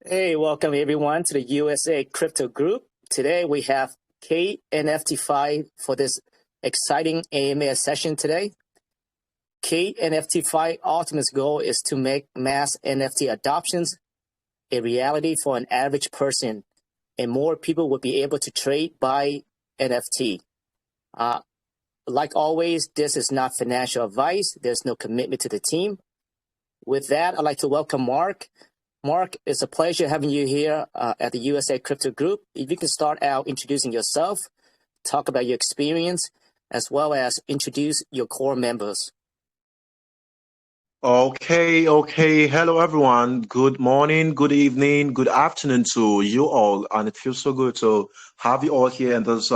Hey, welcome everyone to the USA Crypto Group. Today we have CATENFTIFY for this exciting AMA session today. CATENFTIFY ultimate goal is to make mass NFT adoptions a reality for an average person, and more people will be able to trade, buy NFT. Like always, this is not financial advice. There's no commitment to the team. With that, I'd like to welcome Mark. Mark, it's a pleasure having you here at the USA Crypto Group. If you can start out introducing yourself, talk about your experience, as well as introduce your core members. Okay. Hello, everyone. Good morning, good evening, good afternoon to you all. And it feels so good to have you all here and this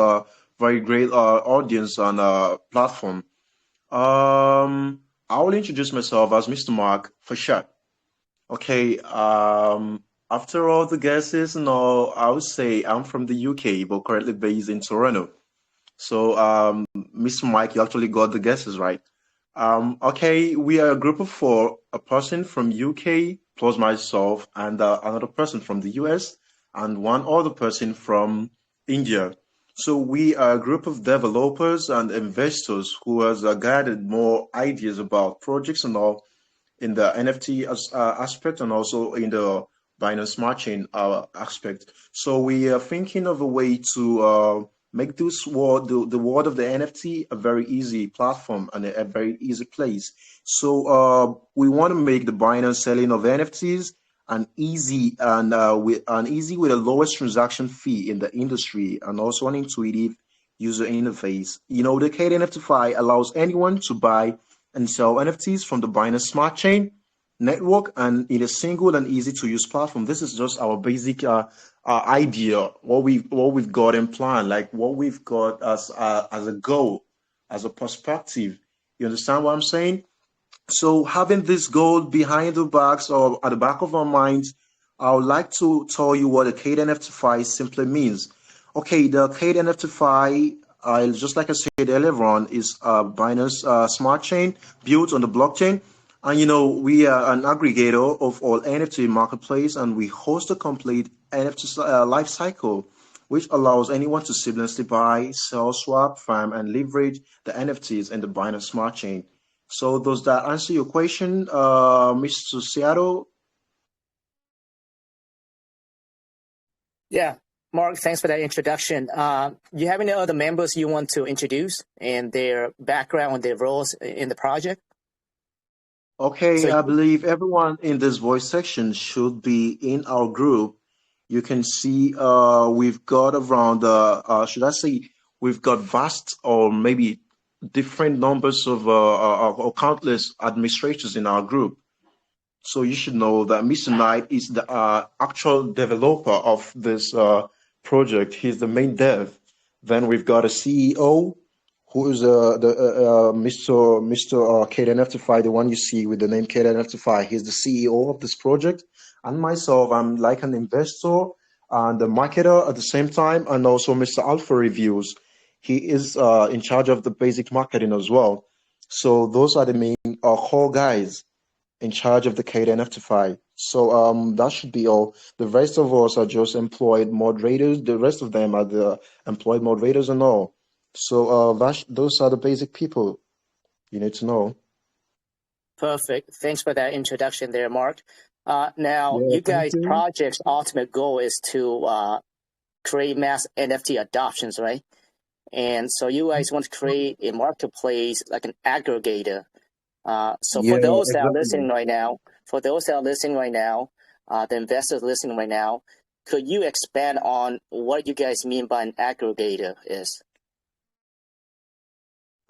very great audience on platform. I will introduce myself as Mr. Mark for sure. Okay. After all the guesses and all, I would say I'm from the UK, but currently based in Toronto. So, Mr. Mike, you actually got the guesses right. Okay, we are a group of four, a person from UK plus myself and another person from the US and one other person from India. So we are a group of developers and investors who has gathered more ideas about projects and all in the NFT aspect and also in the Binance Smart Chain aspect. So we are thinking of a way to make this world, the world of the NFT, a very easy platform and a very easy place. So we want to make the buying and selling of NFTs an easy and with the lowest transaction fee in the industry and also an intuitive user interface. You know, the CATENFTIFY allows anyone to buy and sell NFTs from the Binance Smart Chain network and in a single and easy to use platform. This is just our basic idea, what we've got in plan, like what we've got as a goal, as a perspective. You understand what I'm saying? So having this goal behind the backs or at the back of our minds, I would like to tell you what the CATENFTIFY simply means. Okay, the CATENFTIFY, just like I said earlier on, is Binance Smart Chain built on the blockchain. And you know, we are an aggregator of all NFT marketplace, and we host a complete NFT lifecycle, which allows anyone to seamlessly buy, sell, swap, farm, and leverage the NFTs in the Binance Smart Chain. So does that answer your question, Mr. Seattle? Yeah, Mark, thanks for that introduction. You have any other members you want to introduce and their background and their roles in the project? Okay, So, I believe everyone in this voice section should be in our group. You can see we've got around, should I say, we've got vast or maybe different numbers of or countless administrators in our group. So you should know that Mr. Knight is the actual developer of this project. He's the main dev. Then we've got a CEO who is Mr. CATENFTIFY, the one you see with the name CATENFTIFY. He's the CEO of this project. And myself, I'm like an investor and a marketer at the same time, and also Mr. Alpha Reviews. He is in charge of the basic marketing as well. So those are the main core guys in charge of the CATENFTIFY. So that should be all. The rest of us are just employed moderators. The rest of them are the employed moderators and all. So those are the basic people you need to know. perfect. Thanks for that introduction there, Mark. Now, Yeah, you thank guys' you. project's ultimate goal is to create mass NFT adoptions, right? And so you guys want to create a marketplace like an aggregator. So Yeah, for those that are exactly. listening right now, the investors listening right now, could you expand on what you guys mean by an aggregator is?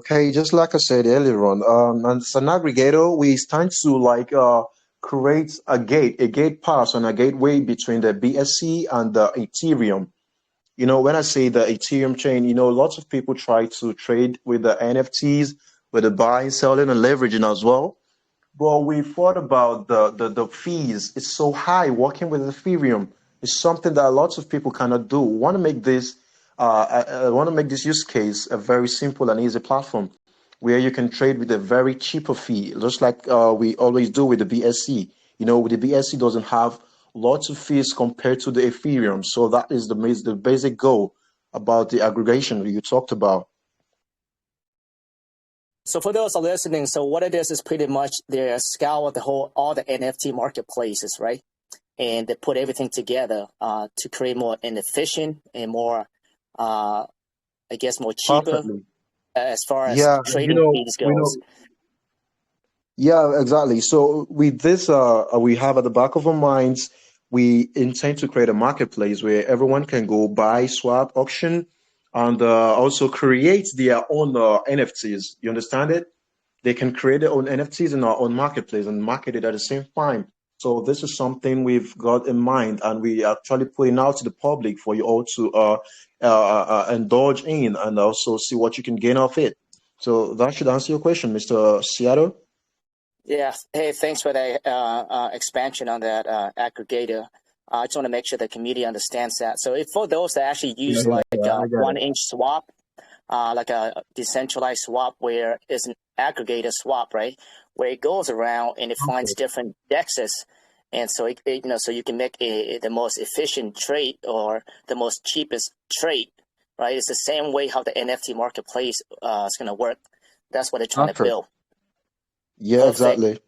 Okay, just like I said earlier on, and as an aggregator, we stand to like create a gate pass and a gateway between the BSC and the Ethereum. You know, when I say the Ethereum chain, you know, lots of people try to trade with the NFTs, with the buying, selling, and leveraging as well. But we thought about the fees. It's so high working with Ethereum. It's something that lots of people cannot do. Want to make this use case a very simple and easy platform where you can trade with a very cheaper fee, just like we always do with the BSC. You know, with the BSC doesn't have lots of fees compared to the Ethereum. So that is the basic goal about the aggregation you talked about. So for those listening, so what it is pretty much they scour all the NFT marketplaces, right? And they put everything together to create more efficient and more, I guess, more cheaper Perfectly. as far as Yeah, trading fees goes. Yeah, exactly. So with this, we have at the back of our minds, we intend to create a marketplace where everyone can go buy, swap, auction, and also create their own NFTs. You understand it? They can create their own NFTs in our own marketplace and market it at the same time. So this is something we've got in mind, and we are actually putting out to the public for you all to indulge in and also see what you can gain off it. So that should answer your question, Mr. Seattle. Yeah. Hey, thanks for the expansion on that aggregator. I just want to make sure the community understands that. So if for those that actually use I got it. 1-inch swap, like a decentralized swap where it's an aggregator swap, right? Where it goes around and it finds different dexes. And so, so you can make the most efficient trade or the most cheapest trade, right? It's the same way how the NFT marketplace is going to work. That's what they're trying to build. Yeah, Perfect. exactly.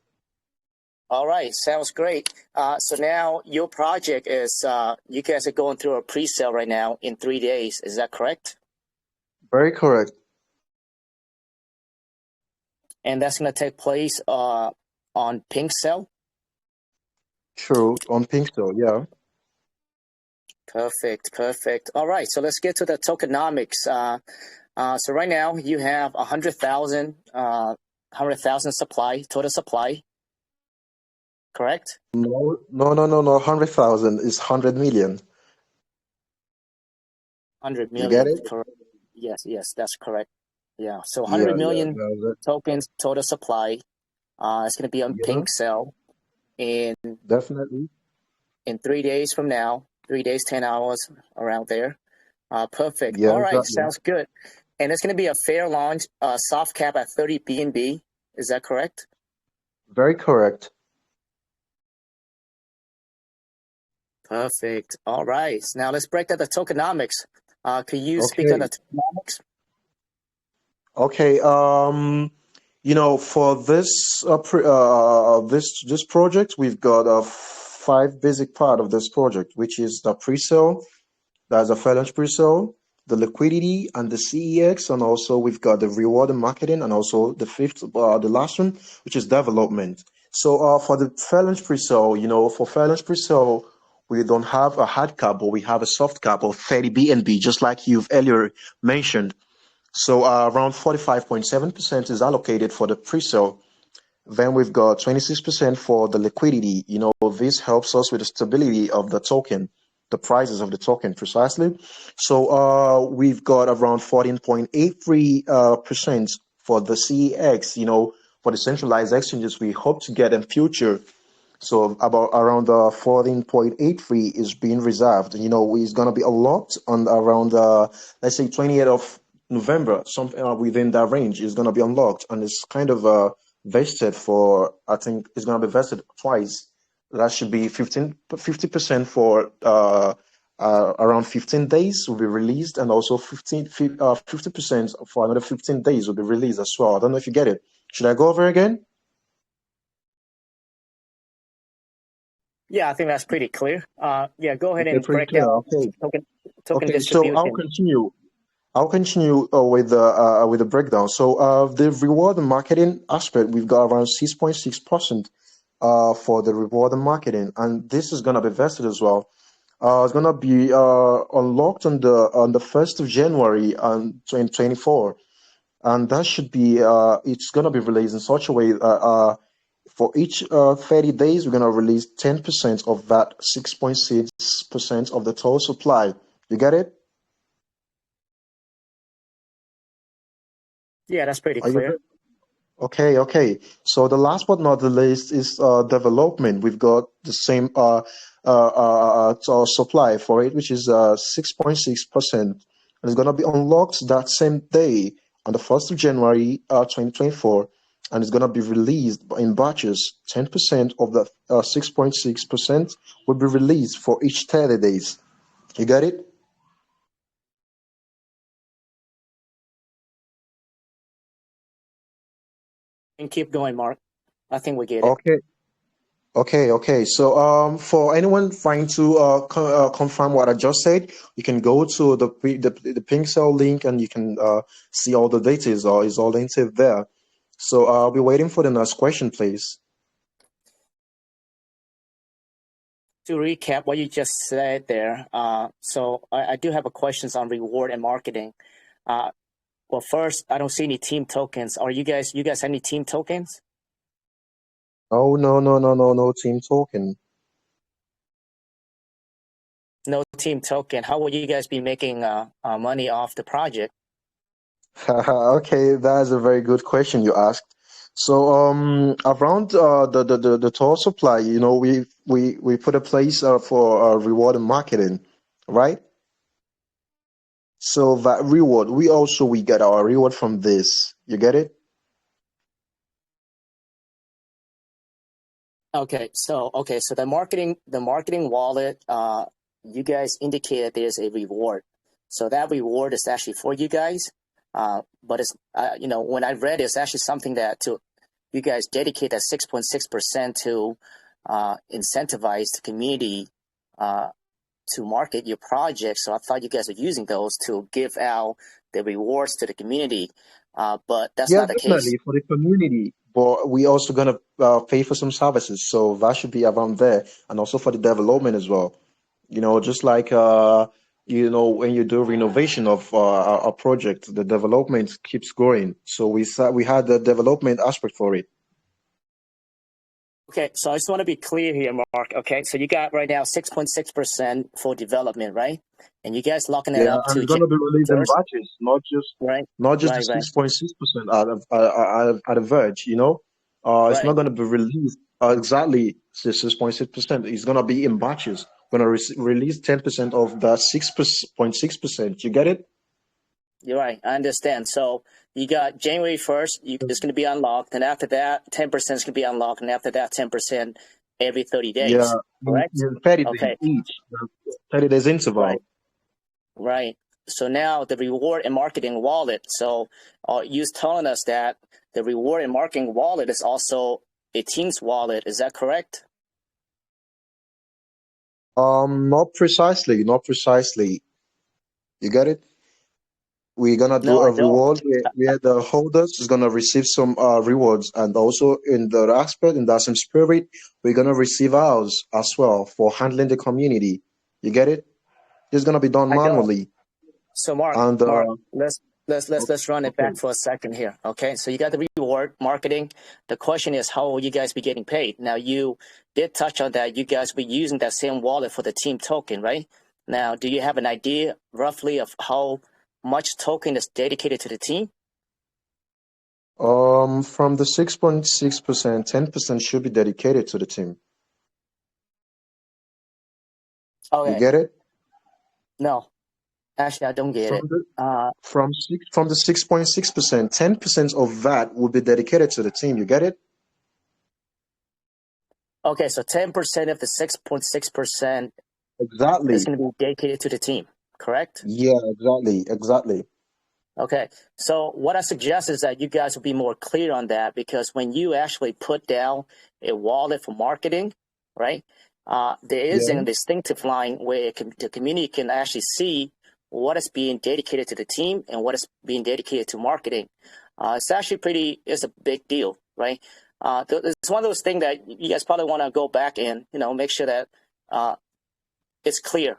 All right, sounds great. So now your project is, you guys are going through a pre-sale right now in 3 days. Is that correct? Very correct. And that's going to take place on Pinksale? True, on Pinksale, yeah. Perfect. All right, so let's get to the tokenomics. So right now you have 100,000 supply, total supply, correct? No. 100,000 is 100 million. 100 You get million, it? correct. Yes, that's correct. Yeah, so 100 Yeah, million that's it. tokens total supply. It's going to be on Yeah, Pinksale in definitely. 3 days from now, 3 days, 10 hours around there. Perfect. Yeah, All right, exactly. sounds good. And it's going to be a fair launch, soft cap at 30 BNB. Is that correct? Very correct. Perfect. All right. Now let's break down the tokenomics. Could you speak on the tokenomics? Okay. For this project, we've got 5 basic part of this project, which is the pre-sale. That's a finance pre-sale, the liquidity, and the CEX, and also we've got the reward and marketing, and also the the last one, which is development. So for the finance pre-sale, for finance pre-sale, we don't have a hard cap, but we have a soft cap of 30 BNB, just like you've earlier mentioned. So around 45.7% is allocated for the pre-sale. Then we've got 26% for the liquidity. This helps us with the stability of the token, the prices of the token precisely. So we've got around 14.83% for the CEX, for the centralized exchanges we hope to get in future. So about around 14.83 is being reserved. It's going to be unlocked on around, let's say, 28th of November, something within that range is going to be unlocked. And it's kind of vested for, I think it's going to be vested twice. That should be 50% for around 15 days will be released, and also 50% for another 15 days will be released as well. I don't know if you get it. Should I go over again? Yeah, I think that's pretty clear. Yeah, go ahead and break Clear. down Okay. token So I'll distribution. continue with the breakdown. So the reward and marketing aspect, we've got around 6.6% for the reward and marketing, and this is gonna be vested as well. It's gonna be unlocked on the 1st of January 2024, and that should be it's gonna be released in such a way for each 30 days we're gonna release 10% of that 6.6% of the total supply. You get it? Yeah, that's pretty Are you clear. Okay. So the last but not the least is development. We've got the same supply for it, which is 6.6%, and it's gonna be unlocked that same day on the 1st of January 2024. and it's gonna be released in batches. 10% of the 6.6% will be released for each 30 days. You got it? And keep going, Mark. I think we get it. Okay. So, for anyone trying to confirm what I just said, you can go to the Pinksale link and you can see all the data is all linked there. So I'll be waiting for the next question, please. To recap what you just said there, so I do have a questions on reward and marketing. Well, first, I don't see any team tokens. Are you guys have any team tokens? Oh, no team token. No team token. How will you guys be making money off the project? Okay, that is a very good question you asked. So around the total supply, we put a place for reward and marketing, right? So that reward, we get our reward from this. You get it? Okay, so the marketing wallet, you guys indicated there's a reward. So that reward is actually for you guys. But it's when I read it's actually something that you guys dedicate that 6.6% to incentivize the community to market your project. So I thought you guys are using those to give out the rewards to the community. But that's not the case. Definitely for the community. But we also gonna pay for some services, so that should be around there, and also for the development as well. Just like when you do renovation of a project, the development keeps growing. So we had the development aspect for it. Okay, so I just want to be clear here, Mark. Okay, so you got right now 6.6% for development, right? And you guys locking it up and to it's gonna be released in first, batches, not just right? the 6.6% at a verge. It's not gonna be released exactly 6.6%. It's gonna be in batches. Gonna release 10% of the 6.6%. You get it? You're right. I understand. So you got January 1st, it's going to be unlocked. And after that, 10% is going to be unlocked. And after that, 10% every 30 days. Yeah, Correct? 30 days each. 30 days interval. Right. So now the reward and marketing wallet. So you're telling us that the reward and marketing wallet is also a team's wallet. Is that correct? Not precisely. You get it? We're gonna do No, I a don't. reward where the holders is gonna receive some rewards, and also in that same spirit, we're gonna receive ours as well for handling the community. You get it? It's gonna be done manually. So Mark, let's run it back for a second here. Okay, so you got the reward marketing. The question is, how will you guys be getting paid? Now you did touch on that. You guys will be using that same wallet for the team token, right? Now, do you have an idea roughly of how much token is dedicated to the team? From the 6.6%, 10% should be dedicated to the team. Okay. You get it? No, actually, I don't get it. From the 6.6%, 10% of that will be dedicated to the team. You get it? Okay, so 10% of the 6.6% exactly is going to be dedicated to the team, correct? Yeah, exactly. Okay, so what I suggest is that you guys will be more clear on that, because when you actually put down a wallet for marketing, right, there is a distinctive line where the community can actually see what is being dedicated to the team and what is being dedicated to marketing. It's actually it's a big deal, right? It's one of those things that you guys probably want to go back and, make sure that it's clear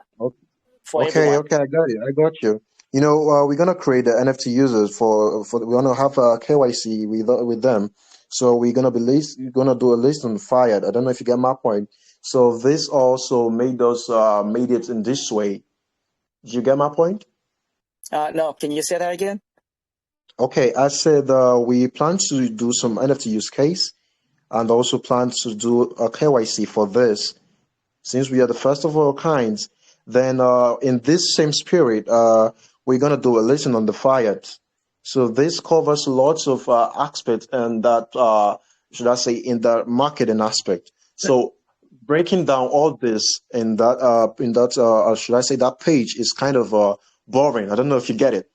for everyone. Okay, I got you. We're gonna create the NFT users we're gonna have a KYC with them. So we're gonna do a list on Fired. I don't know if you get my point. So this also made it in this way. Did you get my point? No, can you say that again? Okay, I said we plan to do some NFT use case and also plan to do a KYC for this. Since we are the first of our kinds, then in this same spirit, we're gonna do a listing on the Fired. So this covers lots of aspects and that should I say in the marketing aspect. So breaking down all this in that should I say that page is kind of boring. I don't know if you get it.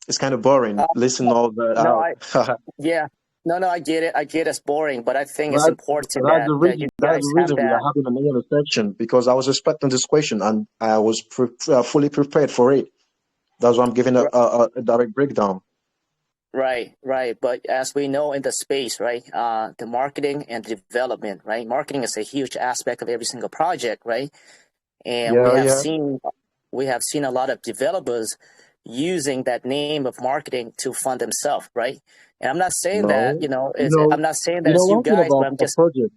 It's kind of boring. Uh, Listen all that no, out. yeah, no, I get it. I get it's boring, but I think it's That, important that's the that you reason. That's guys the have reason we are that. having an AI section because I was expecting this question and I was fully prepared for it. That's why I'm giving a direct breakdown. Right. But as we know in the space, right, the marketing and development, right? Marketing is a huge aspect of every single project, right? And Yeah, yeah. we have seen a lot of developers using that name of marketing to fund themselves, right? And I'm not saying that, No, you know, I'm not saying that it's you one thing guys, but about I'm a just project.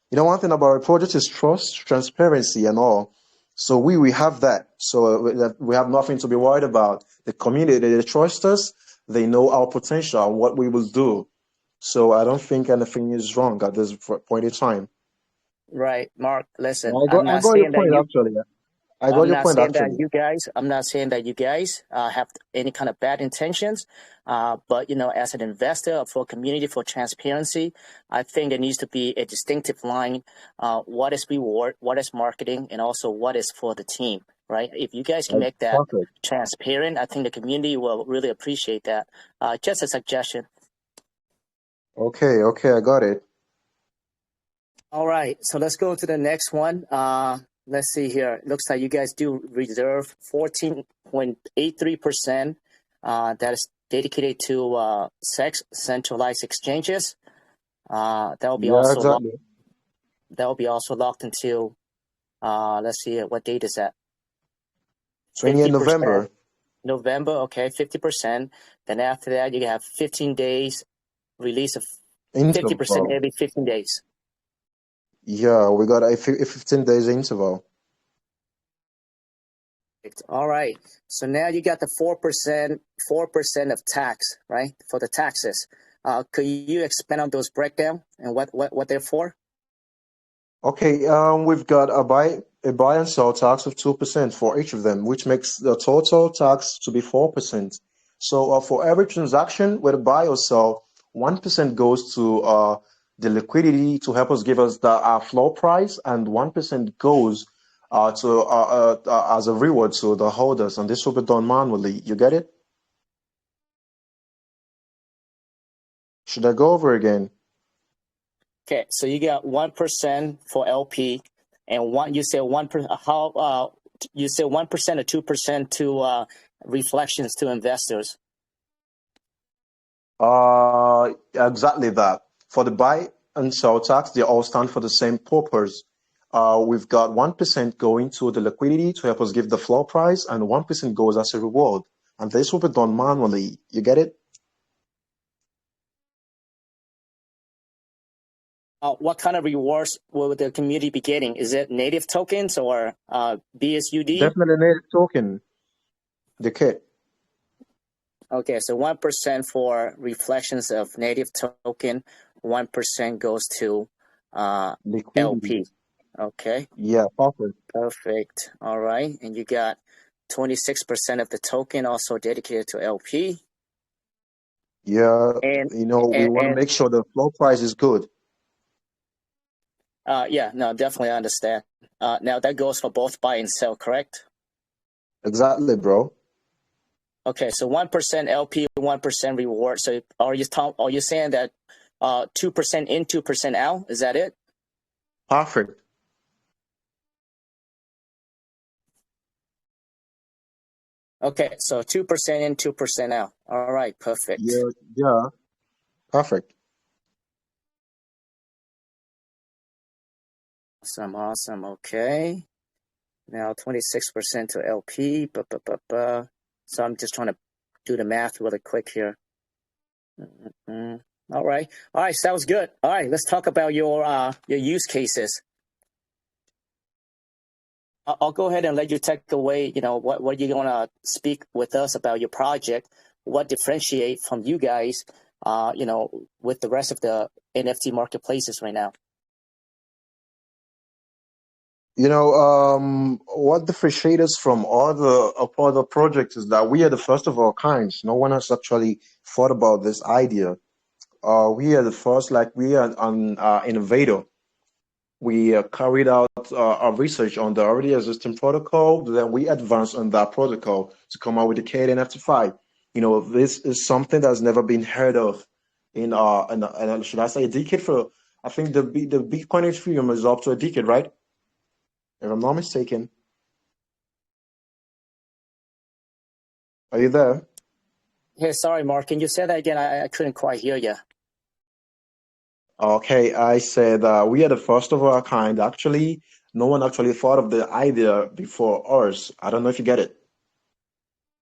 One thing about a project is trust, transparency, and all. So we have that. So that we have nothing to be worried about. The community, they trust us. They know our potential and what we will do. So I don't think anything is wrong at this point in time. right, Mark. Listen, I got your point actually. I got I'm your not point saying that actually. you guys. I'm not saying that you guys have any kind of bad intentions. But as an investor for community, for transparency, I think there needs to be a distinctive line. What is reward? What is marketing? And also what is for the team? Right? If you guys can make that Perfect. transparent, I think the community will really appreciate that. Just a suggestion. Okay, I got it. All right, so let's go to the next one. Let's see here. It looks like you guys do reserve 14.83%. That is dedicated to centralized exchanges. That will be Yeah, also exactly. locked into. Let's see, what date is that? 20th 50%. November. November. Okay, 50%. Then after that, you have 15 days release of 50% Interval. every 15 days. Yeah, we got a 15 days interval. All right. So now you got the 4% of tax, right? For the taxes. Could you expand on those breakdown and what they're for? Okay, we've got a buy and sell tax of 2% for each of them, which makes the total tax to be 4%. So for every transaction with a buy or sell, 1% goes to the liquidity to help us give us the floor price, and 1% goes to as a reward to the holders, and this will be done manually. You get it? Should I go over again? Okay, so you got 1% for LP, and you say 1%. How you say 1% or 2% to reflections to investors? Exactly that. For the buy and sell tax, they all stand for the same purpose. We've got 1% going to the liquidity to help us give the floor price, and 1% goes as a reward. And this will be done manually. You get it? What kind of rewards will the community be getting? Is it native tokens or BSUD? Definitely native token, the kit. Okay, so 1% for reflections of native token, 1% goes to Liquidity. LP. Okay, Yeah, perfect. perfect. All right, and you got 26% of the token also dedicated to LP. Yeah, And we want to and make sure the floor price is good. yeah, no, definitely understand. Now that goes for both buy and sell, correct? Exactly, bro. Okay, so 1% LP, 1% reward. So are you saying that 2% in, 2% out? Is that it? Perfect. Okay, so 2% in, 2% out. All right, perfect. Yeah, perfect. Awesome. Okay. Now 26% to LP. So I'm just trying to do the math really quick here. All right. Sounds good. All right, let's talk about your use cases. I'll go ahead and let you take away. What you're gonna speak with us about your project. What differentiate from you guys? With the rest of the NFT marketplaces right now. What differentiates us from other projects is that we are the first of our kinds. No one has actually thought about this idea. We are the first, like we are an innovator. We carried out our research on the already existing protocol. Then we advanced on that protocol to come out with the CATENFTIFY. This is something that's never been heard of in should I say a decade for? I think the Bitcoin Ethereum is up to a decade, right? If I'm not mistaken. Are you there? Hey, sorry, Mark. Can you say that again? I couldn't quite hear you. Okay, I said we are the first of our kind. Actually, no one actually thought of the idea before us. I don't know if you get it.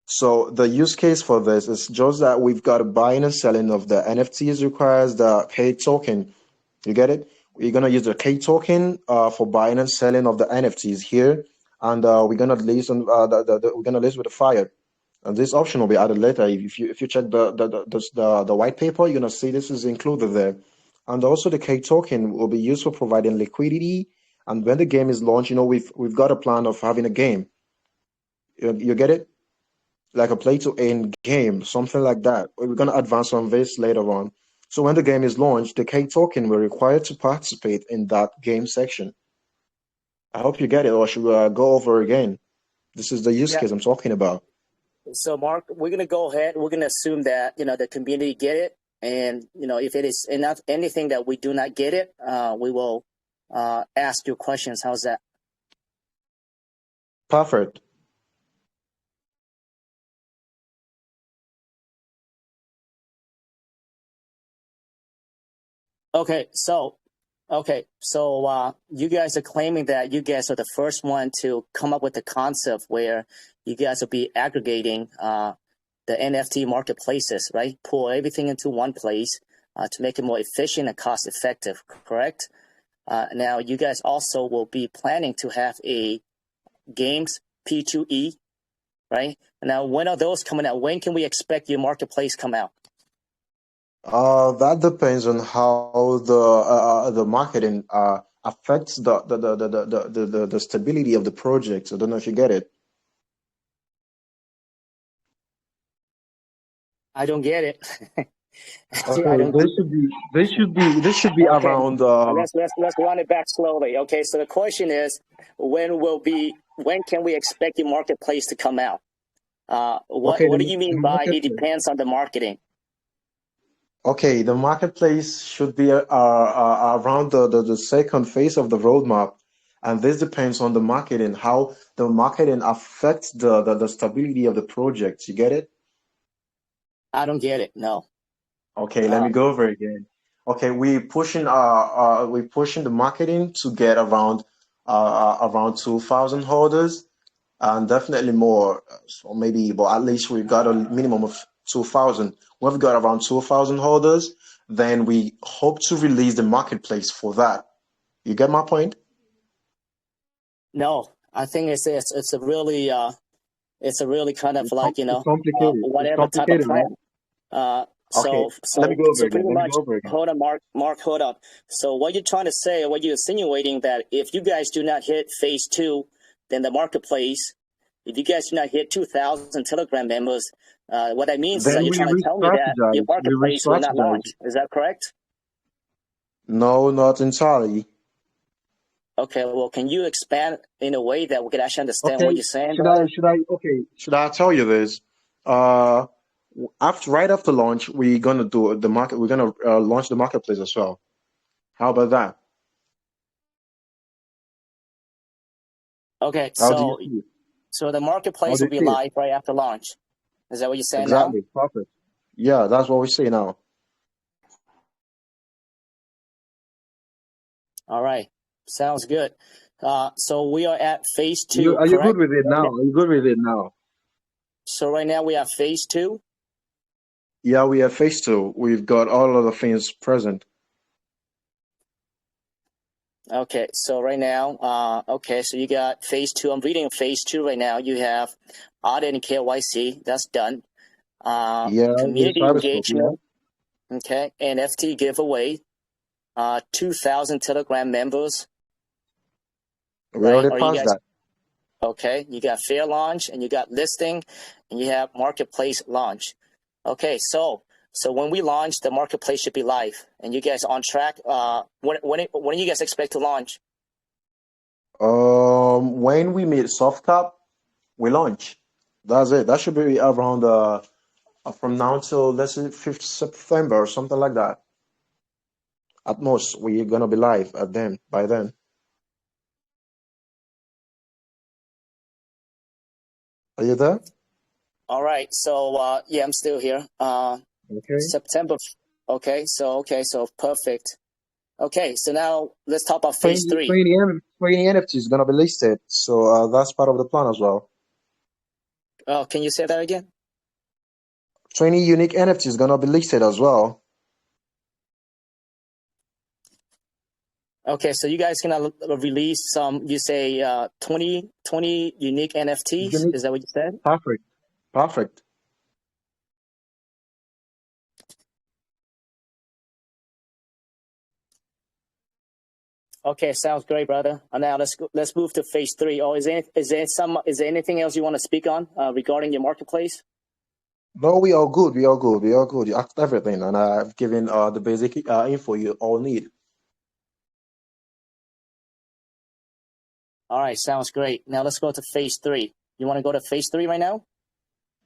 So the use case for this is just that we've got a buying and selling of the NFTs requires the K token. You get it? We're gonna use the K token for buying and selling of the NFTs here, and we're gonna list on we're gonna list with the fire. And this option will be added later. If you check the white paper, you're gonna see this is included there. And also the K token will be used for providing liquidity. And when the game is launched, we've got a plan of having a game. You get it? Like a play to earn game, something like that. We're gonna advance on this later on. So when the game is launched, the K token will require to participate in that game section. I hope you get it, or should we go over again? This is the use case I'm talking about. So, Mark, we're going to go ahead. We're going to assume that, the community get it. And, if it is enough, anything that we do not get it, we will ask you questions. How's that? Perfect. Okay, so you guys are claiming that you guys are the first one to come up with the concept where you guys will be aggregating the NFT marketplaces, right? Pull everything into one place to make it more efficient and cost effective, correct? Now, you guys also will be planning to have a games P2E, right? Now, when are those coming out? When can we expect your marketplace come out? That depends on how the marketing affects the stability of the project. I don't know if you get it. I don't get it. Okay, this should be Okay, around. let's run it back slowly. Okay, so the question is, when can we expect your marketplace to come out? What Okay, do you mean by it depends on the marketing? Okay, the marketplace should be around the second phase of the roadmap, and this depends on the marketing, how the marketing affects the stability of the project. You get it? I don't get it. No. Okay, let me go over it again. Okay, we pushing the marketing to get around 2,000 holders, and definitely more. So maybe, but at least we've got a minimum of 2,000. We've got around 2,000 holders. Then we hope to release the marketplace for that. You get my point? No, I think it's a really kind of like It's complicated. It's whatever type of complicated, man. plan. Okay, let me go over again. Pretty Let me much, go over again. hold on, Mark, hold on. So what you're trying to say, what you're insinuating that if you guys do not hit phase 2, then the marketplace, if you guys do not hit 2,000 Telegram members, what that means is that Then you're we trying to tell me that your re-strategize. We marketplace will not re-strategize. launch. Is that correct? No, not entirely. Okay, well, can you expand in a way that we can actually understand Okay, what you're saying, brother? should I tell you this? Uh, right after launch, we're gonna do the market. We're gonna launch the marketplace as well. How about that? Okay, How do you see it? so the How marketplace do will you be see it? live right after launch. Is that what you're saying now? Exactly, perfect. Yeah, that's what we see now. All right, sounds good. So we are at phase 2, Are you good correct? with it now? Are you good with it now? So right now we have phase 2. Yeah, we have phase 2. We've got all of the things present. Okay, so right now, so you got phase 2. I'm reading phase 2 right now. You have audit and KYC, that's done. Yeah, with Community Cyberscope. Yeah. engagement, okay, NFT giveaway, 2,000 Telegram members. We right? already Or you passed guys, that. okay, you got fair launch and you got listing and you have marketplace launch. Okay, so when we launch, the marketplace should be live and you guys on track. When do you guys expect to launch? When we meet soft cap, we launch. That's it. That should be around from now till let's say 5th September or something like that. At most, we're gonna be live at then by then. Are you there? All right, so yeah, I'm still here. Okay. September. Okay, so perfect. Okay, so now let's talk about phase 20, 3. 20, 20 NFTs is gonna be listed, so that's part of the plan as well. Oh, can you say that again? 20 unique NFTs is gonna be listed as well. Okay, so you guys gonna release some, you say 20 unique NFTs? Unique. Is that what you said? Perfect. Perfect. Okay, sounds great, brother. Now let's move to phase 3. Oh, is there anything else you want to speak on regarding your marketplace? No, we are good. We are good. We are good. You asked everything, and I've given the basic info you all need. All right, sounds great. Now let's go to phase 3. You want to go to phase 3 right now?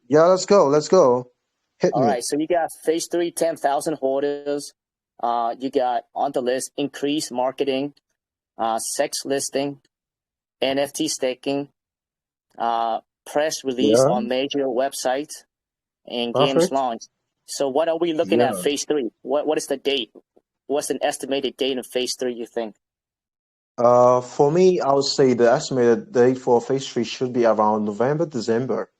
Yeah, let's go. Let's go. Hit All me. right, so you got phase 3, 10,000 holders. You got on the list, increased marketing, sex listing, NFT staking, press release Yeah. on major websites, and games Perfect. launch. So what are we looking at Yeah. phase 3? What is the date? What's an estimated date in phase 3, you think? For me, I would say the estimated date for phase 3 should be around November, December.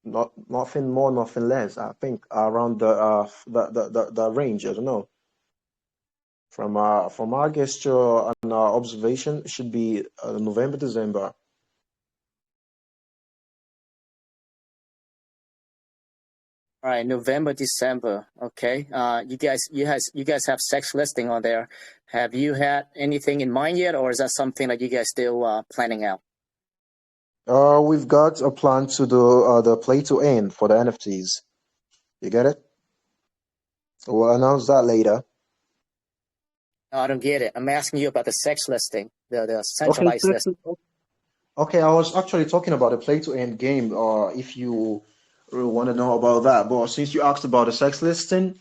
Nothing more, nothing less. I think around the range. I don't know. From our gesture and our observation, it should be November, December. All right, November, December. Okay. You guys have sex listing on there. Have you had anything in mind yet, or is that something that you guys still planning out? We've got a plan to do the play to earn for the NFTs. You get it? We'll announce that later. No, I don't get it. I'm asking you about the sex listing, the Okay, centralized list. okay. I was actually talking about the play to earn game. If you really want to know about that, but since you asked about the sex listing,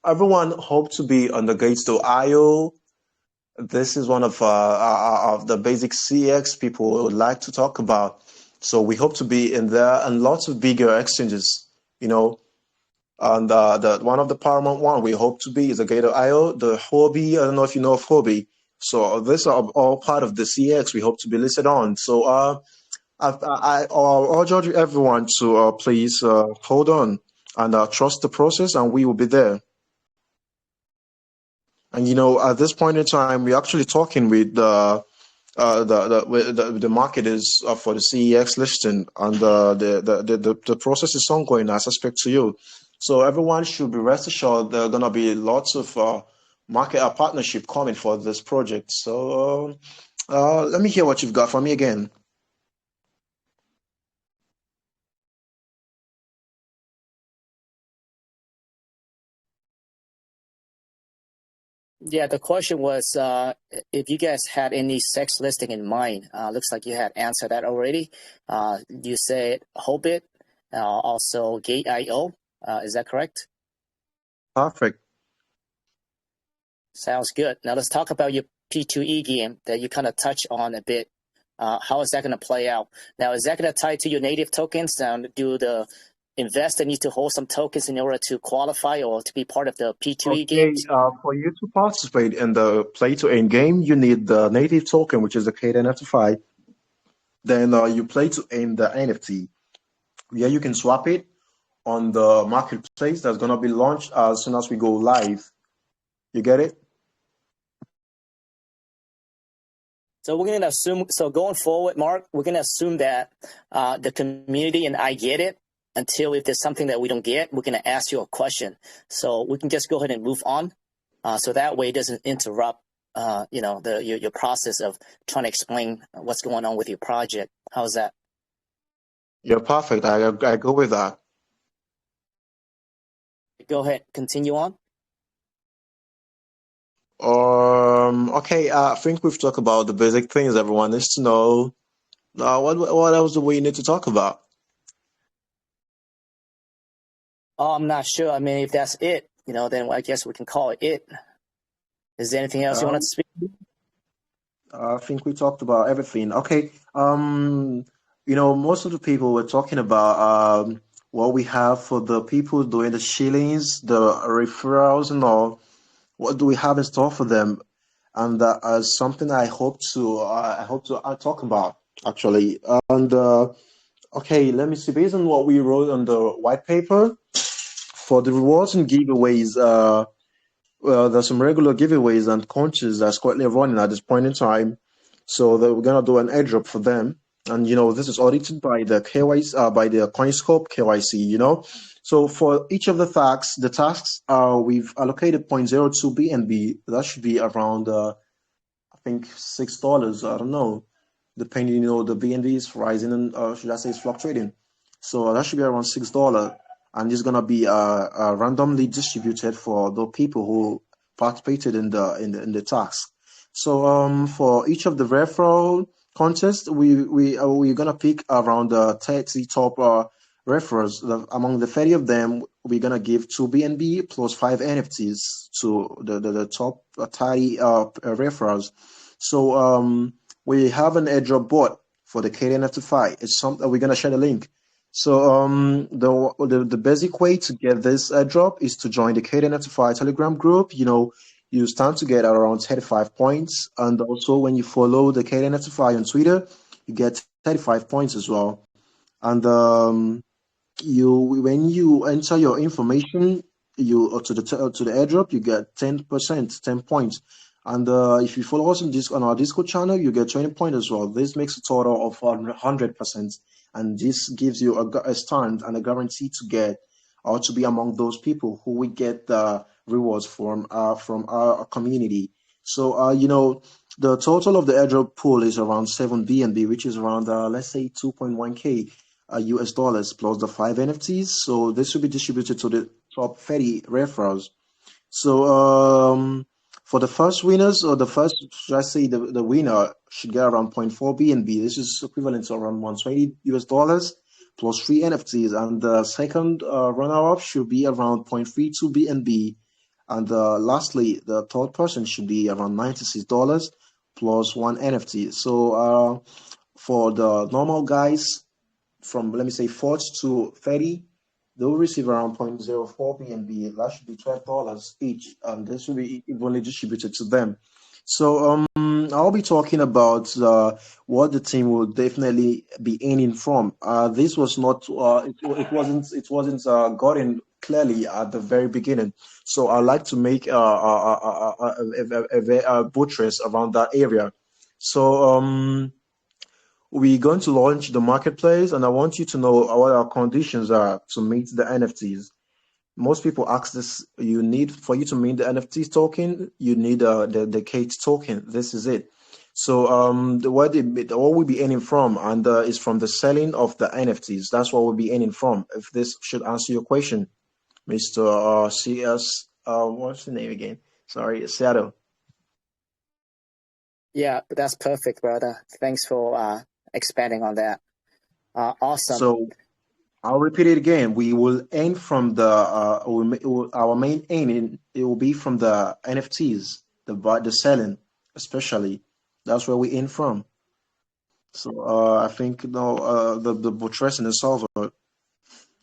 everyone hoped to be on the gates.io. This is one of the basic CX people would like to talk about. So we hope to be in there and lots of bigger exchanges. You know, and the one of the paramount one we hope to be is the Gator.io, the Hobby. I don't know if you know of Hobby. So these are all part of the CX we hope to be listed on. So I urge everyone to please hold on and trust the process, and we will be there. And you know, at this point in time, we're actually talking with the marketers for the CEX listing, and the process is ongoing. As I speak to you, so everyone should be rest assured there are gonna be lots of market partnership coming for this project. So let me hear what you've got for me again. Yeah, the question was if you guys had any sex listing in mind. Looks like you had answered that already. You said Hobbit, also Gate.io. Is that correct? Perfect. Sounds good. Now let's talk about your P2E game that you kind of touched on a bit. How is that going to play out? Now, is that going to tie to your native tokens? Do the investor need to hold some tokens in order to qualify or to be part of the P2E Okay, games? for you to participate in the play to earn game, you need the native token, which is the CATENFTIFY. Then you play to earn the NFT. Yeah, you can swap it on the marketplace that's gonna be launched as soon as we go live. You get it? So we're going to assume, so going forward, Mark, we're going to assume that the community and I get it until if there's something that we don't get, we're going to ask you a question. So we can just go ahead and move on. So that way it doesn't interrupt your process of trying to explain what's going on with your project. How's that? You're perfect. I go with that. Go ahead, continue on. Okay, I think we've talked about the basic things everyone needs to know. What else do we need to talk about? Oh, I'm not sure. I mean, if that's it, then I guess we can call it it. Is there anything else you wanted to speak? I think we talked about everything. Okay. Most of the people were talking about what we have for the people doing the shillings, the referrals, and all. What do we have in store for them? And something I hope to talk about actually. And okay, let me see. Based on what we wrote on the white paper for the rewards and giveaways, well, there's some regular giveaways and contests that's currently running at this point in time. So that we're gonna do an airdrop for them. And this is audited by the KYC, by the CoinScope KYC. So for each of the tasks, we've allocated 0.02 BNB. That should be around I think $6. I don't know, depending. The BNB is rising and should I say it's fluctuating. So that should be around $6, and it's gonna be randomly distributed for the people who participated in the task. So for each of the referral contests, we're gonna pick around 30 top referrals. Among the 30 of them, we're gonna give 2 BNB plus 5 NFTs to the top 30 referrals. So we have an airdrop bot for the CATENFTIFY. It's something we're gonna share the link. So the basic way to get this airdrop is to join the CATENFTIFY Telegram group. You stand to get around 35 points, and also when you follow the CATENFTIFY on Twitter, you get 35 points as well. And when you enter your information, to the airdrop, you get 10%, 10 points. And if you follow us on our Discord channel, you get 20 points as well. This makes a total of 100%, and this gives you a stand and a guarantee to get or to be among those people who will get the rewards from our community. So the total of the airdrop pool is around 7 BNB, which is around let's say 2.1k US dollars plus the 5 NFTs. So this will be distributed to the top 30 referrals. So for the first winners, or should I say the winner should get around 0.4 BNB. This is equivalent to around 120 US dollars plus 3 NFTs. And the second runner-up should be around 0.32 BNB. And lastly, the third person should be around $96 plus 1 NFT. So for the normal guys, from let me say 40 to 30, they'll receive around 0.04 BNB. That should be $12 each, and this will be evenly distributed to them. So I'll be talking about what the team will definitely be aiming from. This was not it wasn't gotten clearly at the very beginning. So I'd like to make a buttress around that area. So we're going to launch the marketplace, and I want you to know what our conditions are to mint the NFTs. Most people ask this: for you to mint the NFTs token, you need the CATE token. This is it. So what we'll be earning from, and is from the selling of the NFTs. That's what we'll be earning from. If this should answer your question, Mr. CS, what's the name again? Sorry, Seattle. Yeah, that's perfect, brother. Thanks for expanding on that. Awesome. So I'll repeat it again. We will earn from our main earning. It will be from the NFTs, the selling, especially. That's where we earn from. So I think the buttress and the solver,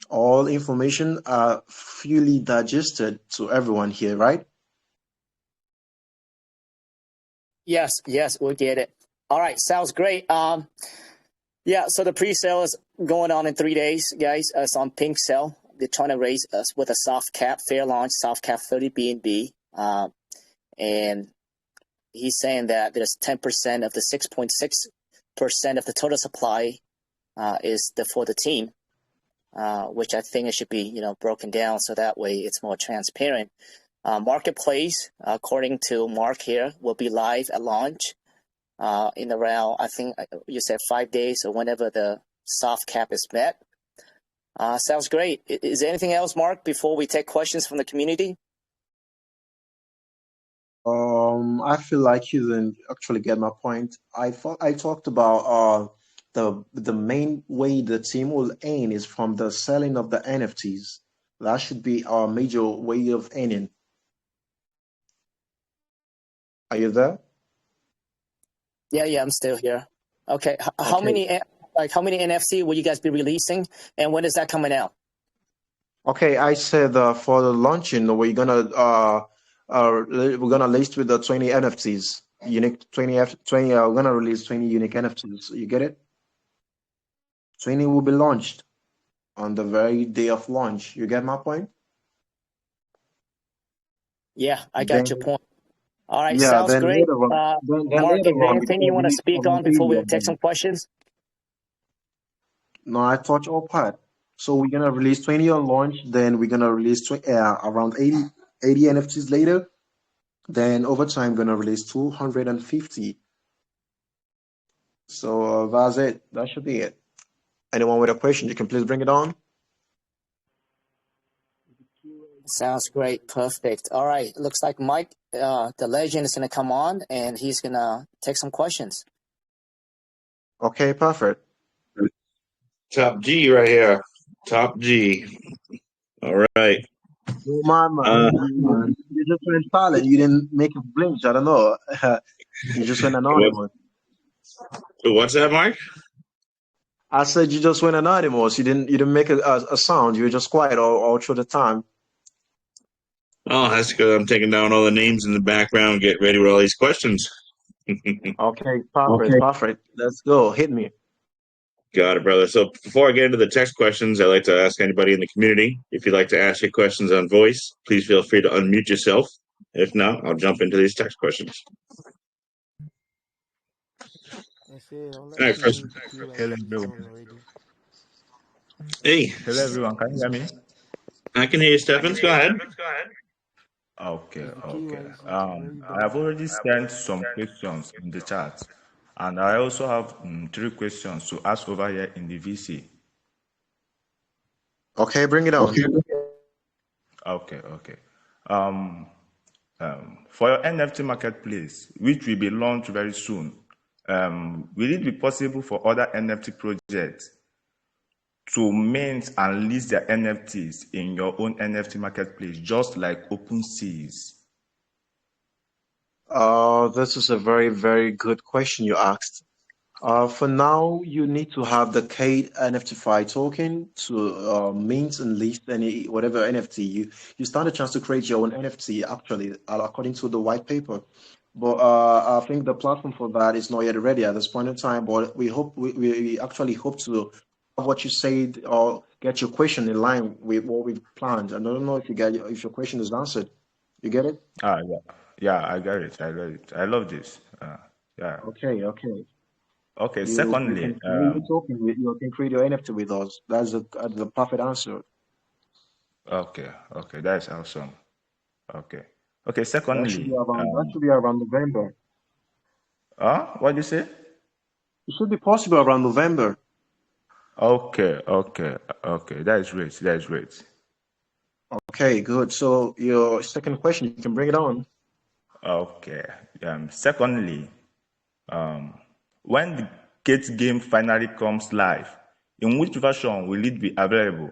all information are fully digested to everyone here, right? Yes, we'll get it. All right, sounds great. Yeah, so the pre-sale is going on in 3 days, guys. It's on Pinksale. They're trying to raise us with a soft cap, fair launch, soft cap 30 BNB. And he's saying that there's 10% of the 6.6% of the total supply is for the team, which I think it should be, broken down so that way it's more transparent. Marketplace, according to Mark here, will be live at launch in around, I think you said 5 days or whenever the soft cap is met. Sounds great. Is there anything else, Mark, before we take questions from the community? I feel like you didn't actually get my point. I thought I talked about the main way the team will earn is from the selling of the NFTs. That should be our major way of earning. Are you there? Yeah, I'm still here. Okay, how Okay. many NFT will you guys be releasing, and when is that coming out? Okay, I said for the launching, we're gonna list with the 20 NFTs, unique 20. We're gonna release 20 unique NFTs. You get it? 20 will be launched on the very day of launch. You get my point? Yeah, I got your Then point. All right, yeah, sounds then great. later on, then Mark, later is there on, we're anything gonna you want to release speak around on before 80 we of take them. some questions? No, I touch all part. So we're gonna release 20 on launch, then we're gonna release around 80 NFTs later. Then over time, gonna release 250. So that's it. That should be it. Anyone with a question, you can please bring it on. Sounds great. Perfect. All right. Looks like Mike, the legend, is going to come on and he's going to take some questions. Okay, perfect. Top G right here. Top G. All right. Oh, man. You just went silent. You didn't make a blink. I don't know. You just went anonymous. What's that, Mark? I said you just went anonymous. You didn't make a sound. You were just quiet all through the time. Oh, that's because I'm taking down all the names in the background, get ready with all these questions. Okay, perfect. Let's go. Hit me. Got it, brother. So before I get into the text questions, I'd like to ask anybody in the community, if you'd like to ask your questions on voice, please feel free to unmute yourself. If not, I'll jump into these text questions. All right, first. Hello everyone. Hey, Hello everyone. Can you hear me? I can hear you, Stephens. Go ahead. Okay. I have already sent some questions in the chat, and I also have 3 questions to ask over here in the VC. Okay, bring it on. Okay. For your NFT marketplace, which will be launched very soon, will it be possible for other NFT projects to mint and list their NFTs in your own NFT marketplace, just like OpenSeas? This is a very, very good question you asked. For now, you need to have the CATENFTIFY token to mint and list any whatever NFT. You stand a chance to create your own NFT actually, according to the white paper. But I think the platform for that is not yet ready at this point in time. But we actually hope to have what you said or get your question in line with what we've planned. And I don't know if your question is answered. You get it? Yeah, I get it. I love this. Yeah. Okay. You Secondly, can you can create your NFT with us. That's the perfect answer. okay, that's awesome. Okay. Secondly, That should be around November. what do you say? It should be possible around November. Okay. That is great. Okay, good. So your second question, you can bring it on. Okay. Secondly, when the Gate game finally comes live, in which version will it be available?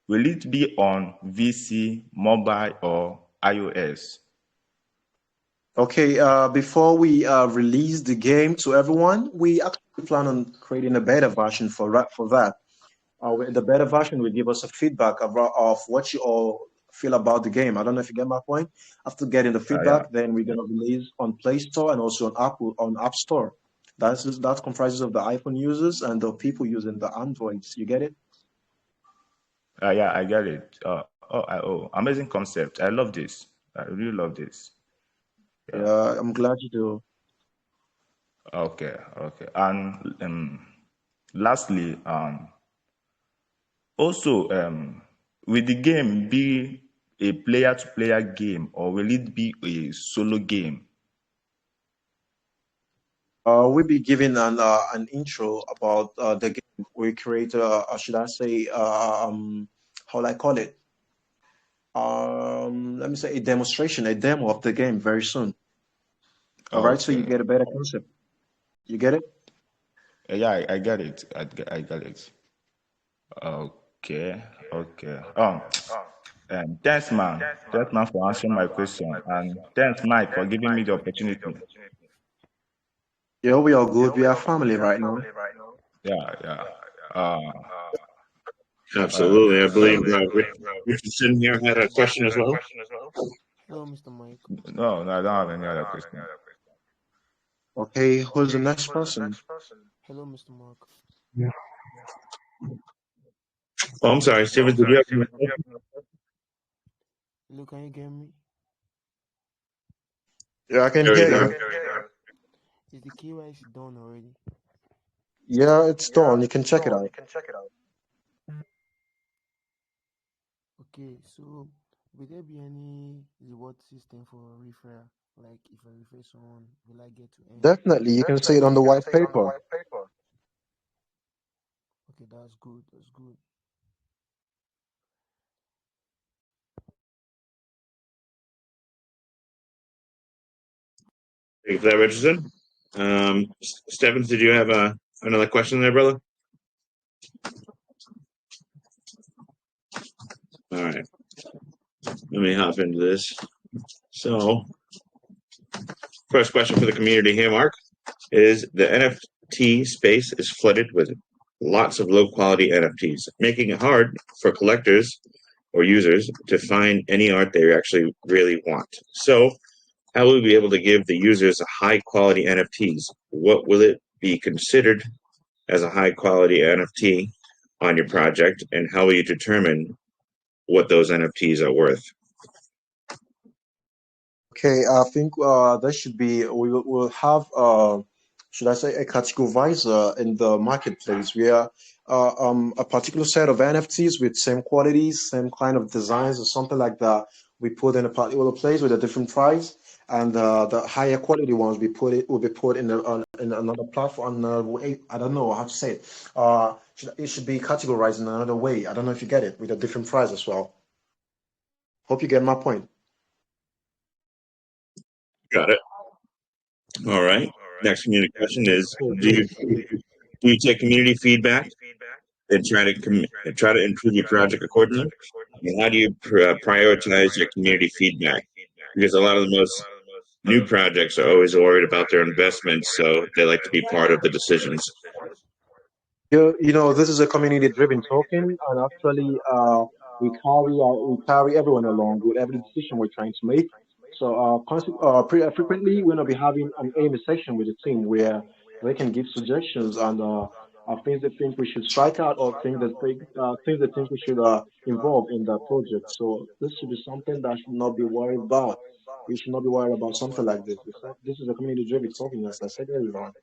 Will it be on VC, mobile, or iOS? Okay, before we release the game to everyone, we actually plan on creating a beta version for that. The beta version will give us a feedback of what you all feel about the game. I don't know if you get my point. After getting the feedback, then we're gonna release on Play Store and also on App Store. That comprises of the iPhone users and the people using the Androids. You get it? Yeah, I get it. Amazing concept. I love this. I really love this. Yeah, I'm glad you do. Okay. And lastly, also, will the game be a player-to-player game, or will it be a solo game? We'll be giving an intro about the game. We create, should I say, how do I call it? Let me say a demonstration, a demo of the game very soon. All right, so you get a better concept. You get it? Yeah, I get it. I get it. Okay. Thanks, man. Thanks, man, for answering my question, and thanks, Mike, for giving me the opportunity. Yeah, we are good. We are family right now. Yeah. Absolutely. I believe Richardson here had a question as well. Hello, Mr. Mike. No, I don't have any other question. Okay, who's the next person? Hello, Mr. Mark. Oh, I'm sorry, Steven, did you have any question? Hello, can you get me? Yeah, I can hear you. Is the KYC done already? Yeah, it's done. You can check it out. Okay, so will there be any reward system for referral? Like if I refer someone, will I get to earn? Definitely, you can see it on the white paper. Okay, that's good. That's good. Thank you for that, Richardson. Stephens, did you have another question there, brother? All right. Let me hop into this. So, first question for the community here, Mark, is the NFT space is flooded with lots of low-quality NFTs, making it hard for collectors or users to find any art they actually really want. So, how will we be able to give the users high-quality NFTs? What will it be considered as a high-quality NFT on your project, and how will you determine what those NFTs are worth? Okay, I think there should be, we'll have, should I say, a categorizer in the marketplace where a particular set of NFTs with same qualities, same kind of designs or something like that, we put in a particular place with a different price, and the higher quality ones will be put in another platform, another way. I don't know how to say it. It should be categorized in another way. I don't know if you get it, with a different price as well. Hope you get my point. Got it. All right. Next community question is: Do you take community feedback and try to improve your project accordingly? And how do you prioritize your community feedback? Because a lot of the most new projects are always worried about their investments, so they like to be part of the decisions. You know, this is a community-driven token, and actually, we carry everyone along with every decision we're trying to make. So, frequently, we're gonna be having an AIM session with the team where they can give suggestions and things they think we should strike out, or things they think we should involve in the project. So, this should be something that should not be worried about. We should not be worried about something like this. This is a community-driven token, as I said earlier on.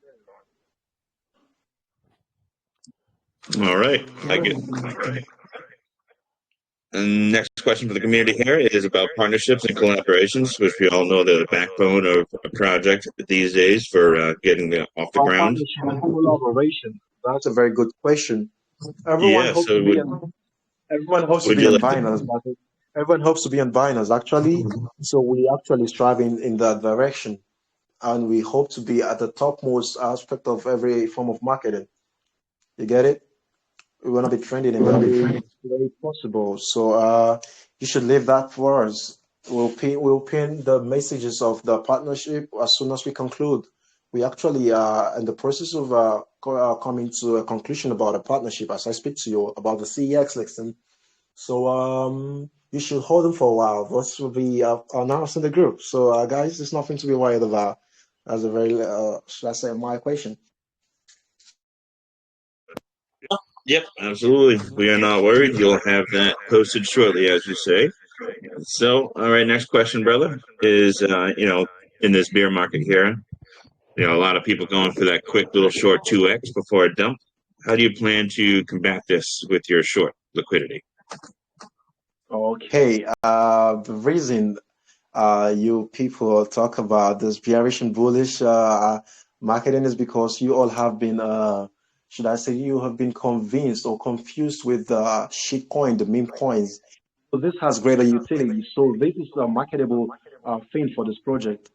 All right. I get. And next question for the community here is about partnerships and collaborations, which we all know they're the backbone of a project these days for getting off the ground. Partnership and collaboration. That's a very good question. Everyone hopes to be on Binance. Everyone hopes to be on Binance, actually. So we actually strive in that direction, and we hope to be at the topmost aspect of every form of marketing. You get it? We want to be trending in every way possible. So you should leave that for us. We'll pin the messages of the partnership as soon as we conclude. We actually are in the process of coming to a conclusion about a partnership as I speak to you about the CEX lesson. So you should hold them for a while. This will be announced in the group. So guys, there's nothing to be worried about. That's a very, should I say, my question. Yep, absolutely. We are not worried. You'll have that posted shortly, as we say. So, all right, next question, brother, is, in this bear market here, a lot of people going for that quick little short 2x before a dump. How do you plan to combat this with your short liquidity? Okay. The reason you people talk about this bearish and bullish marketing is because you all have been, should I say, you have been convinced or confused with the shitcoin, the meme coins. So this has greater utility. So this is a marketable thing for this project.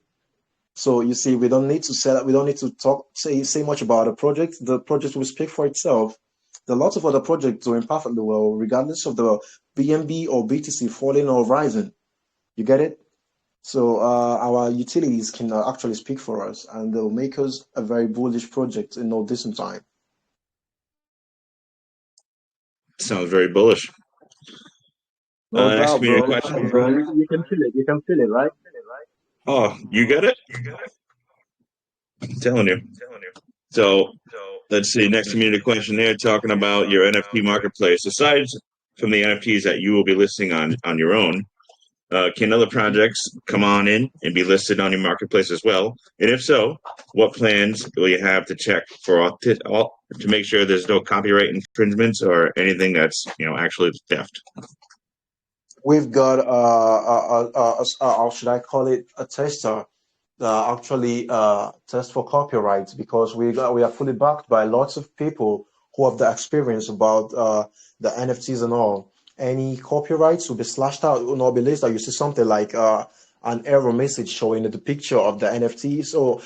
So you see, we don't need to sell. We don't need to say much about the project. The project will speak for itself. There are lots of other projects doing perfectly well, regardless of the BNB or BTC falling or rising. You get it? So our utilities can actually speak for us, and they'll make us a very bullish project in no distant time. Sounds very bullish. No Next doubt, community bro. question. Bro, you can feel it. You can feel it, right? Oh, you get it? I'm telling you. So let's see. Next community question there, talking about your NFT marketplace. Aside from the NFTs that you will be listing on your own, can other projects come on in and be listed on your marketplace as well? And if so, what plans will you have to check for to make sure there's no copyright infringements or anything that's actually theft? We've got how should I call it, a tester actually test for copyright, because we are fully backed by lots of people who have the experience about the NFTs and all. Any copyrights will be slashed out, will not be listed. You see something like an error message showing the picture of the NFT. So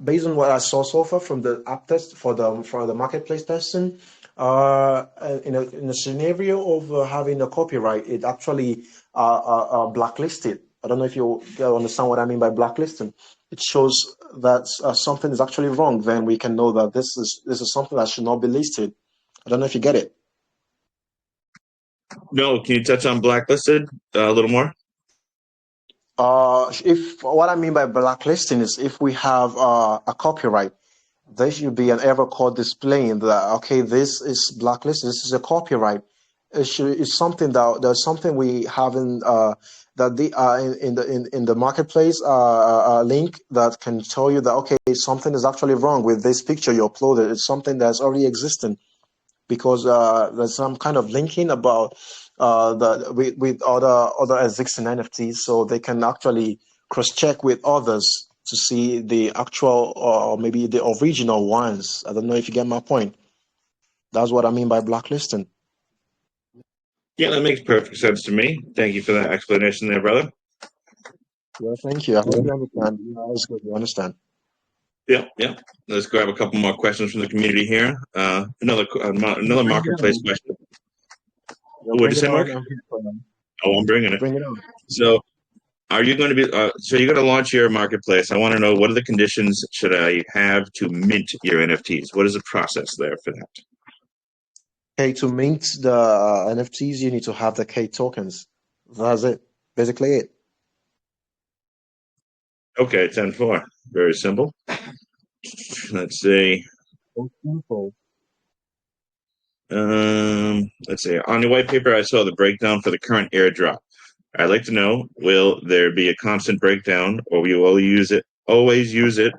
based on what I saw so far from the app test for the marketplace testing, in a scenario of having a copyright, it actually blacklisted. I don't know if you understand what I mean by blacklisting. It shows that something is actually wrong. Then we can know that this is something that should not be listed. I don't know if you get it. No, can you touch on blacklisted a little more? If what I mean by blacklisting is if we have a copyright, there should be an error code displaying that okay, this is blacklisted. This is a copyright. It's something that there's something we haven't that the in the marketplace link that can tell you that okay, something is actually wrong with this picture you uploaded. It's something that's already existing, because there's some kind of linking about with other existing NFTs, so they can actually cross check with others to see the actual or maybe the original ones. I don't know if you get my point. That's what I mean by blacklisting. Yeah, that makes perfect sense to me. Thank you for that explanation there, brother. Well, thank you. I hope you understand. It's good. You understand. Yeah. Let's grab a couple more questions from the community here. Another marketplace question. What'd you say, Mark? Oh, I'm bringing it. Bring it on. So, are you going to be? So you're going to launch your marketplace. I want to know, what are the conditions should I have to mint your NFTs? What is the process there for that? Okay, to mint the NFTs, you need to have the K tokens. That's it. Basically it. Okay, 10-4. Very simple. Let's see. So simple. Let's see. On your white paper, I saw the breakdown for the current airdrop. I'd like to know, will there be a constant breakdown, or will you always use it,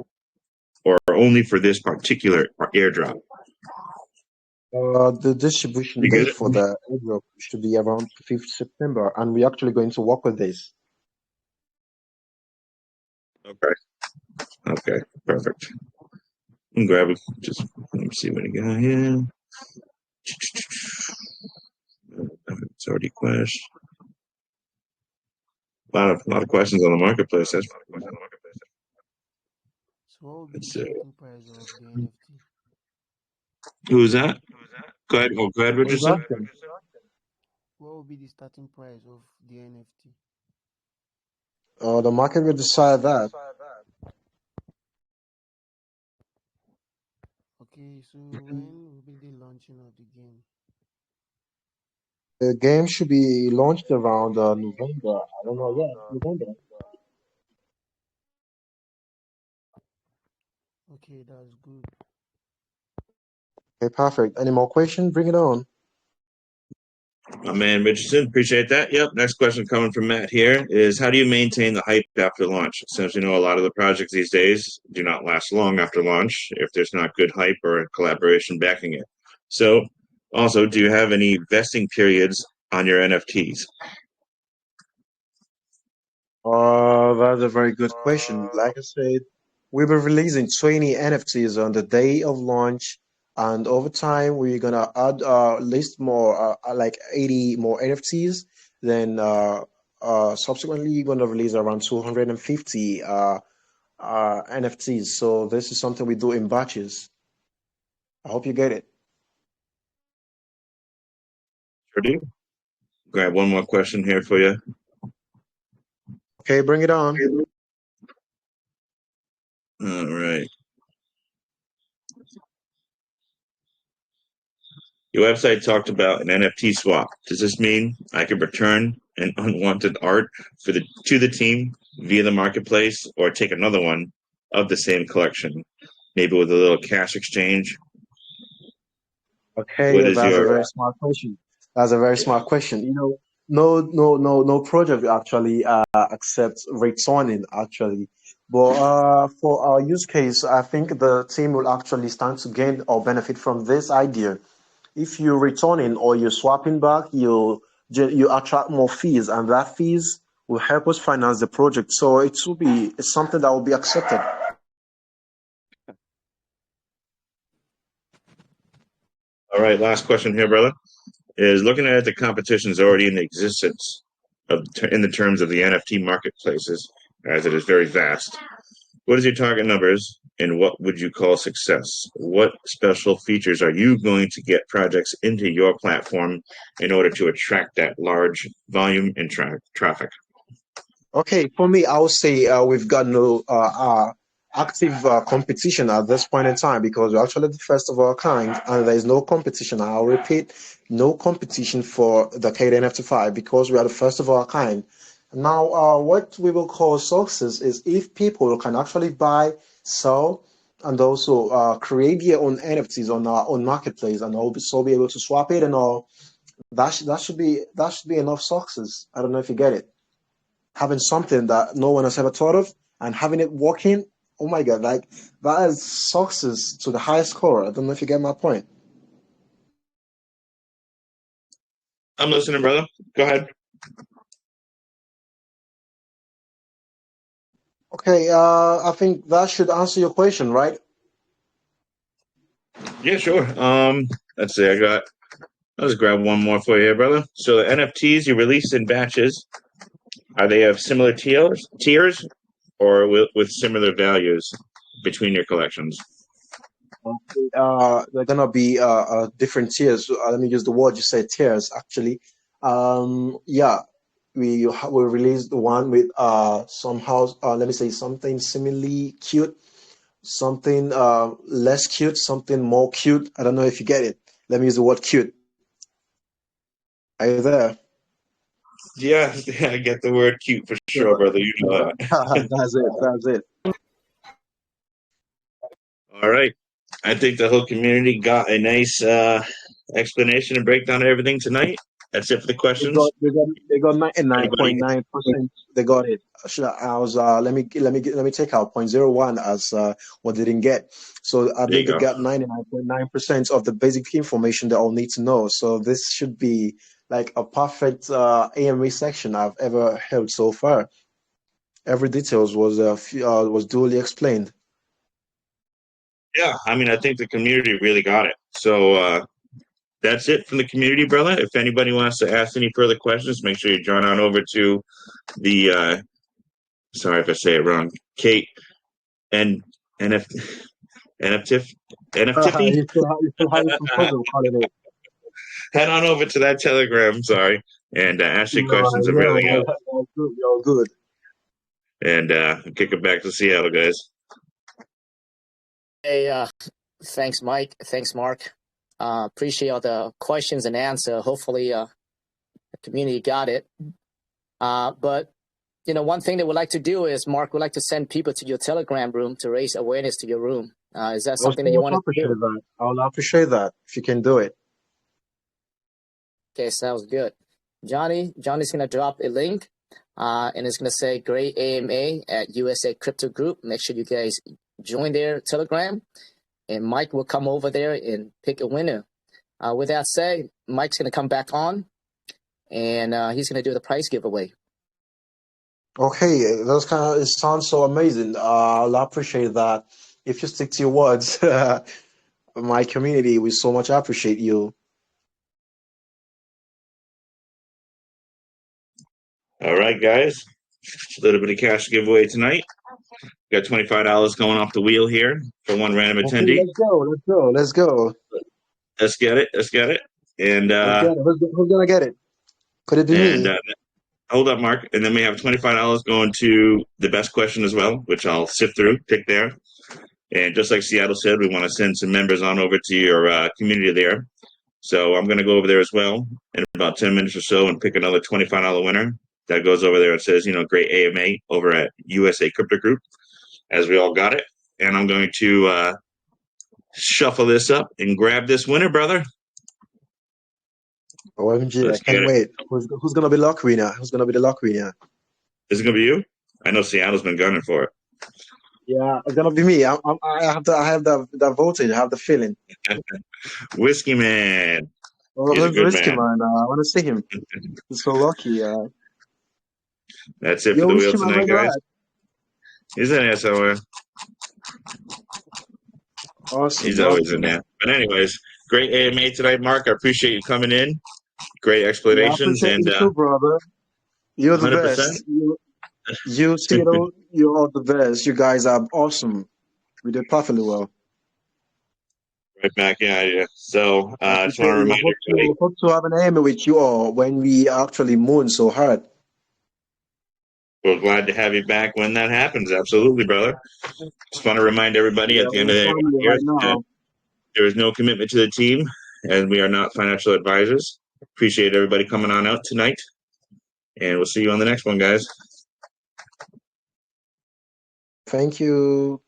or only for this particular airdrop? The distribution date for the airdrop should be around 5th September, and we're actually going to work with this. Okay, perfect. I'm grab it. Just let me see what I got here. It's already questions. A lot of questions on the marketplace. That's So what will be the starting price of the NFT? Who is that? Go ahead. Oh, go ahead, Richardson. What will be the starting price of the NFT? The market will decide that. Okay, so when will be the launching of the game? The game should be launched around November. I don't know yet. November. Okay, that's good. Okay, perfect. Any more questions? Bring it on. My man Richardson, appreciate that. Yep. Next question coming from Matt here is, how do you maintain the hype after launch? Since you know a lot of the projects these days do not last long after launch if there's not good hype or collaboration backing it. So also, do you have any vesting periods on your NFTs? That's a very good question. Like I said, we'll be releasing 20 NFTs on the day of launch, and over time we're gonna add list more, like 80 more NFTs. Then subsequently, we're gonna release around 250 NFTs. So this is something we do in batches. I hope you get it. Sure do. Grab one more question here for you. Okay, bring it on. All right. Your website talked about an NFT swap. Does this mean I could return an unwanted art to the team via the marketplace, or take another one of the same collection, maybe with a little cash exchange? Okay, What is that's a your very smart question. That's a very smart question. No project will actually accepts returning actually. But for our use case, I think the team will actually stand to gain or benefit from this idea. If you're returning or you're swapping back, you attract more fees, and that fees will help us finance the project. So it's something that will be accepted. All right, last question here, brother, is looking at the competitions already in existence in the terms of the NFT marketplaces, as it is very vast. What is your target numbers, and what would you call success? What special features are you going to get projects into your platform in order to attract that large volume and traffic? Okay, for me, I would say we've got no active competition at this point in time because we're actually the first of our kind, and there is no competition. I'll repeat, no competition for the CATENFTIFY because we are the first of our kind. Now, what we will call success is if people can actually buy, sell, and also create their own NFTs on our own marketplace, and also be able to swap it and all. That should be enough success. I don't know if you get it. Having something that no one has ever thought of and having it working, oh my God, like that is success to the highest score. I don't know if you get my point. I'm listening, brother. Go ahead. Okay, I think that should answer your question, right? Yeah, sure. Let's see. I'll just grab one more for you here, brother. So the NFTs you release in batches, are they of similar tiers or with similar values between your collections? They're gonna be different tiers. Let me use the word you said, tiers. Actually, yeah, we released the one with somehow let me say something similarly cute, something less cute, something more cute. I don't know if you get it. Let me use the word cute. Are you there? Yeah, I get the word cute for sure, brother. You know that. That's it. That's it. All right. I think the whole community got a nice explanation and breakdown of everything tonight. That's it for the questions. They got Anybody? 99.9%. They got it. I was let me take out 0.01 as what they didn't get. So I There you believe they go. got 99.9% of the basic information they all need to know. So this should be like a perfect AMA section I've ever held so far. Every details was duly explained. Yeah, I mean, I think the community really got it. So that's it from the community, brother. If anybody wants to ask any further questions, make sure you join on over to the sorry if I say it wrong, Kate and NFTIF, NFTIFTY. You still having some puzzle calling it. Head on over to that Telegram, sorry, and ask your questions of Yeah, everything else. you're good. And kick it back to Seattle, guys. Hey, thanks, Mike. Thanks, Mark. Appreciate all the questions and answer. Hopefully, the community got it. But one thing that we'd like to do is, Mark, would like to send people to your Telegram room to raise awareness to your room. Is that something that you want to do? That. I will appreciate that if you can do it. Okay, sounds good. Johnny's going to drop a link, and it's going to say Great AMA at USA Crypto Group. Make sure you guys join their Telegram, and Mike will come over there and pick a winner. With that said, Mike's going to come back on. and he's going to do the prize giveaway. Okay, it sounds so amazing. I'll appreciate that. If you stick to your words, my community will so much appreciate you. All right, guys. A little bit of cash giveaway tonight. Got $25 going off the wheel here for one random Okay, attendee. let's go. Let's get it. And Who's gonna get it? Could it be me? Hold up, Mark. And then we have $25 going to the best question as well, which I'll sift through, pick there. And just like Seattle said, we want to send some members on over to your community there. So I'm going to go over there as well in about 10 minutes or so and pick another $25 winner that goes over there and says, great AMA over at USA Crypto Group, as we all got it. And I'm going to shuffle this up and grab this winner, brother. OMG, I can't wait. Who's going to be luck winner? Who's going to be the luck winner? Is it going to be you? I know Seattle's been gunning for it. Yeah, it's going to be me. I have the voting. I have the feeling. Whiskey Man. Oh, who's Whiskey Man? I want to see him. He's so lucky. That's it for the wheel tonight, guys. He's in there somewhere. Awesome. He's always in there. But anyways, great AMA tonight, Mark. I appreciate you coming in. Great explanations. Yeah, you too, brother. You're the 100%. Best. You Seattle, you're all the best. You guys are awesome. We did perfectly well. Right back at you. So I just want to remind everybody. Hope to have an AMA with you all when we actually moon so hard. We're glad to have you back when that happens. Absolutely, brother. Just want to remind everybody at the end of the year that there is no commitment to the team, and we are not financial advisors. Appreciate everybody coming on out tonight, and we'll see you on the next one, guys. Thank you.